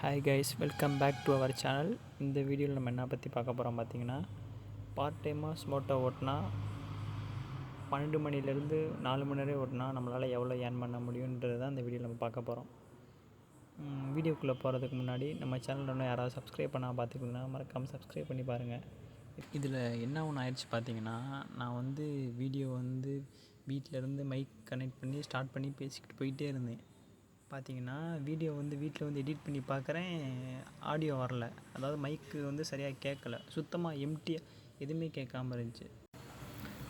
Hi guys, welcome back to our channel. இந்த வீடியோவில் நம்ம என்ன பற்றி பார்க்க போகிறோம் பார்த்தீங்கன்னா, பார்ட் டைமாக ஸ்மோட்டோ ஓட்டினா 12 மணிலேருந்து 4 மணி நேரம் ஓட்டினா நம்மளால் எவ்வளோ ஏர்ன் பண்ண முடியுன்றது தான் இந்த வீடியோவில் நம்ம பார்க்க போகிறோம். வீடியோக்குள்ளே போகிறதுக்கு முன்னாடி நம்ம சேனலில் இன்னும் யாராவது சப்ஸ்கிரைப் பண்ணால் பார்த்துக்கிங்கன்னா மறக்காமல் சப்ஸ்கிரைப் பண்ணி பாருங்கள். இதில் என்ன ஒன்று ஆயிடுச்சு பார்த்தீங்கன்னா, நான் வீடியோ வீட்டிலேருந்து மைக் கனெக்ட் பண்ணி ஸ்டார்ட் பண்ணி பேசிக்கிட்டு போயிட்டே இருந்தேன். பார்த்தீங்கன்னா வீடியோ வீட்டில் எடிட் பண்ணி பார்க்குறேன், ஆடியோ வரல. அதாவது மைக்கு சரியாக கேட்கல, சுத்தமாக எம்டியாக எதுவுமே கேட்காம இருந்துச்சு.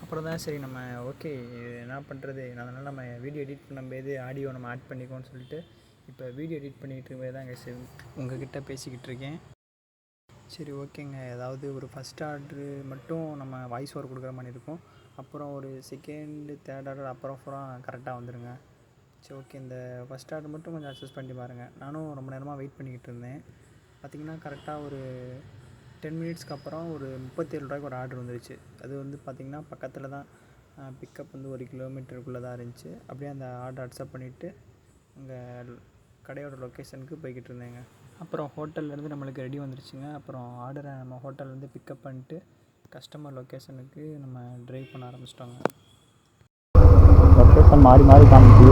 அப்புறம் தான் சரி நம்ம ஓகே என்ன பண்ணுறது, அதனால் நம்ம வீடியோ எடிட் பண்ணும்போது ஆடியோ நம்ம ஆட் பண்ணிக்கோன்னு சொல்லிட்டு இப்போ வீடியோ எடிட் பண்ணிக்கிட்டு இருக்கும்போது தான் சரி உங்கள்கிட்ட பேசிக்கிட்டு இருக்கேன். சரி ஓகேங்க, ஏதாவது ஒரு ஃபஸ்ட் ஆர்டரு மட்டும் நம்ம வாய்ஸ் ஓவர் கொடுக்குற மாதிரி இருக்கும். அப்புறம் ஒரு செகண்டு தேர்ட் ஆர்டர் அப்புறம் கரெக்டாக வந்துடுங்க. சரி ஓகே, இந்த ஃபஸ்ட் ஆர்டர் மட்டும் கொஞ்சம் அட்ஜஸ்ட் பண்ணி பாருங்கள். நானும் ரொம்ப நேரமாக வெயிட் பண்ணிக்கிட்டு இருந்தேன். பார்த்திங்கன்னா கரெக்டாக ஒரு 10 மினிட்ஸ்க்கு அப்புறம் ஒரு 37 ரூபாய்க்கு ஒரு ஆர்டர் வந்துருச்சு. அது பார்த்திங்கன்னா பக்கத்தில் தான், பிக்கப் 1 கிலோமீட்டருக்குள்ளே தான் இருந்துச்சு. அப்படியே அந்த ஆர்டர் அக்செப்ட் பண்ணிவிட்டு அங்கே கடையோட லொக்கேஷனுக்கு போய்கிட்டு இருந்தேங்க. அப்புறம் ஹோட்டல்லேருந்து நம்மளுக்கு ரெடி வந்துருச்சுங்க. அப்புறம் ஆர்டரை நம்ம ஹோட்டல்லேருந்து பிக்கப் பண்ணிட்டு கஸ்டமர் லொக்கேஷனுக்கு நம்ம ட்ரைவ் பண்ண ஆரம்பிச்சிட்டோங்க. லொக்கேஷன் மாறி மாறி காமிச்சு.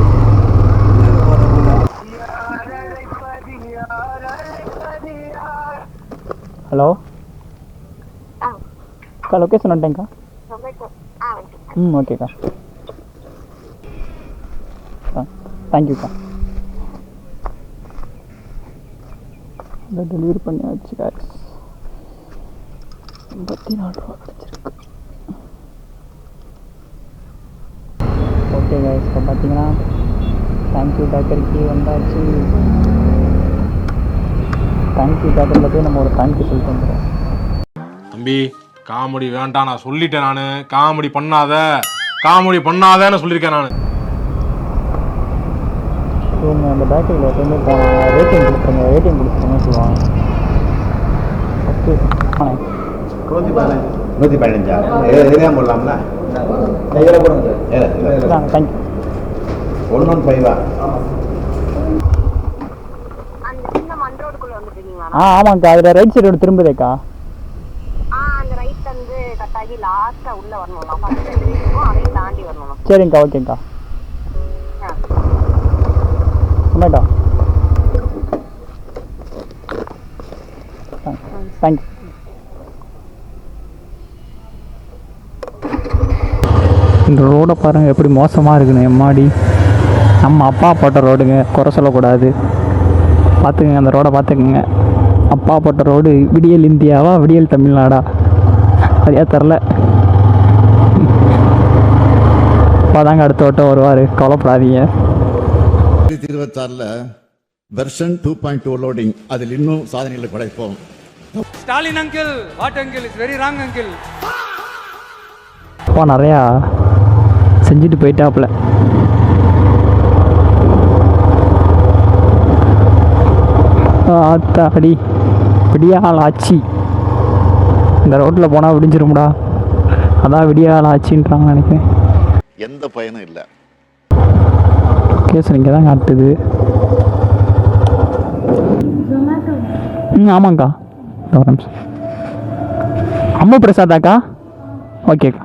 ஹலோ அக்கா, லொக்கேஷன் வந்துட்டேங்க்கா. ஓகேக்கா, தேங்க்யூக்கா. டெலிவரி பண்ணியாச்சு காய்ஸ். 84 ரூபா கிடச்சிருக்கு. ஓகே காய்ஸ், இப்போ பார்த்தீங்கன்னா தேங்க்யூ பேக்கரிக்கு வந்தாச்சு. தேங்க்யூ பேக்கரில் போய் நம்ம ஒரு தேங்க்யூ சொல்லிட்டு வந்துடுறோம். தம்பி காமெடி வேண்டாம், நான் சொல்லிட்டேன். நான் காமெடி பண்ணாதேன்னு சொல்லியிருக்கேன். நான் இவங்க அந்த பேக்கரியில் எப்போயுமே போனால் ரேட்டிங் கொடுத்துருங்கன்னு சொல்லுவாங்க. ஓகே, 115 போடலாம்ல? தேங்க்யூ. 115 ஆமாங்க்கா, அதில் ரைட் சைடு திரும்புதேக்கா. சரிங்கக்கா, ஓகேங்க்கா. Tomato thank you. இந்த ரோடை பாருங்கள் எப்படி மோசமாக இருக்குன்னு. எம்மாடி, நம்ம அப்பா போட்ட ரோடுங்க, குறை சொல்லக்கூடாது. பார்த்துக்குங்க, அந்த ரோடை பார்த்துக்குங்க. அப்பா போட்ட ரோடு. விடியல் இந்தியாவா விடியல் தமிழ்நாடா சரியாக தெரில. அப்பா தாங்க அடுத்த வட்டம் வருவார், கவலைப்படாதீங்க. 2026 வெர்ஷன் 2.2 லோடிங், அதில் இன்னும் சாதனைகளை படைப்போம். Stalin uncle, what uncle, is very wrong uncle. அப்பா நிறையா செஞ்சுட்டு போயிட்டாப்புல. ஆத்தாடி விடியால் ஆச்சு. இந்த ரோட்டில் போனால் விடிஞ்சிரும்டா, அதான் விடியால் ஆச்சுன்றாங்க நினைக்கிறேன். எந்த பயனும் இல்லை. கேஸ் இங்கே தான் காட்டுது. ஆமாங்க்கா, ஒரு நிமிஷம். அம்மா பிரசாதாக்கா? ஓகேக்கா.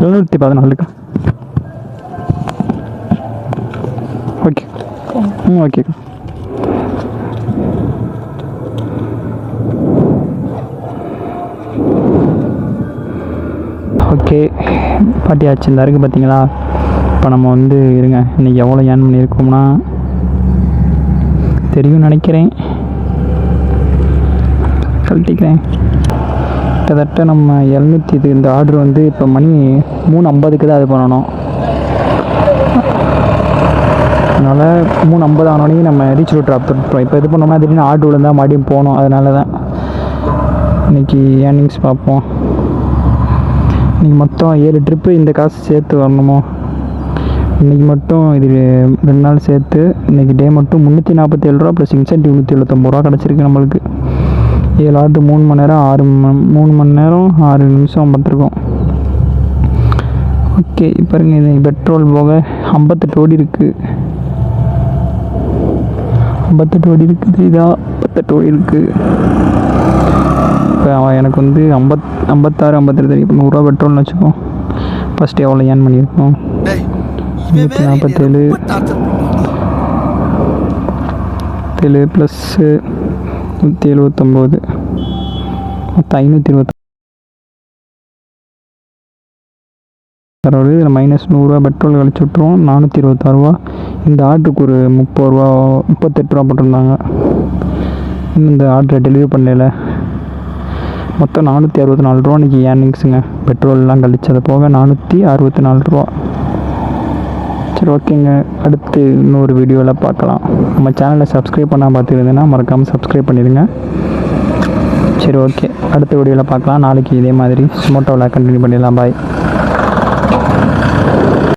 எழுநூற்றி 14க்கா. ஓகே, ஓகேக்கா. ஓகே, பாட்டியாச்சு. இந்த இருக்குது பார்த்தீங்களா. இப்போ நம்ம இருங்க, இன்றைக்கி எவ்வளோ ஏர்ன் பண்ணியிருக்கோம்னா தெரியும் நினைக்கிறேன். கழட்டிக்கிறேன். கிட்டத்தட்ட நம்ம 700 இந்த ஆர்டர் இப்போ மணி 3:50க்கு தான் அது பண்ணணும். அதனால் 3:50 ஆனோடனே நம்ம ரீச் ரூட் ட்ராப் பண்ணிட்டோம். இப்போ இது பண்ணோம்னா திடீர்னு ஆர்டர் விழுந்தால் மறுபடியும் போகணும். அதனால தான் இன்றைக்கி ஏர்னிங்ஸ் பார்ப்போம். இன்றைக்கி மொத்தம் 7 ட்ரிப்பு இந்த காசு சேர்த்து வரணுமோ. இன்றைக்கி மட்டும் இது 2 நாள் சேர்த்து இன்றைக்கி டே மட்டும் 347 ரூபா ப்ளஸ் இன்சென்டிவ் 179 ரூபா கிடச்சிருக்கு நம்மளுக்கு. 7 ஆர்டர் 3 மணி நேரம் 3 மணி நேரம் 6 நிமிஷம் பார்த்துருக்கோம். ஓகே பாருங்க, இது பெட்ரோல் போக 58 ஓடி இருக்குது. 58 ஓடி இருக்குது. இதாக 58 ஓடி இருக்குது. இப்போ எனக்கு வந்து 56 57 இப்போ 100 ரூபா பெட்ரோல்னு வச்சுக்கோ. ஃபஸ்ட்டு எவ்வளோ ஏர்ன் பண்ணியிருக்கோம்? 147 +179 மொத்தம் 520. இதில் -100 பெட்ரோல் கழிச்சு விட்ருவோம். 426 ரூபா. இந்த ஆர்டருக்கு ஒரு 30 ரூபா 38 ரூபா போட்டிருந்தாங்க. இன்னும் இந்த ஆர்டரை டெலிவரி பண்ணல. மொத்தம் 464 ரூபா இன்றைக்கி ஏர்னிங்ஸுங்க. பெட்ரோல்லாம் கழிச்சது போக 464 ரூபா. சரி ஓகேங்க, அடுத்து இன்னொரு வீடியோவில் பார்க்கலாம். நம்ம சேனலை சப்ஸ்கிரைப் பண்ணால் பார்த்துருந்தேன்னா மறக்காமல் சப்ஸ்கிரைப் பண்ணிடுங்க. சரி ஓகே, அடுத்த வீடியோவில் பார்க்கலாம். நாளைக்கு இதே மாதிரி ஸ்மோட்டோவில் கண்டினியூ பண்ணிடலாம். பாய்.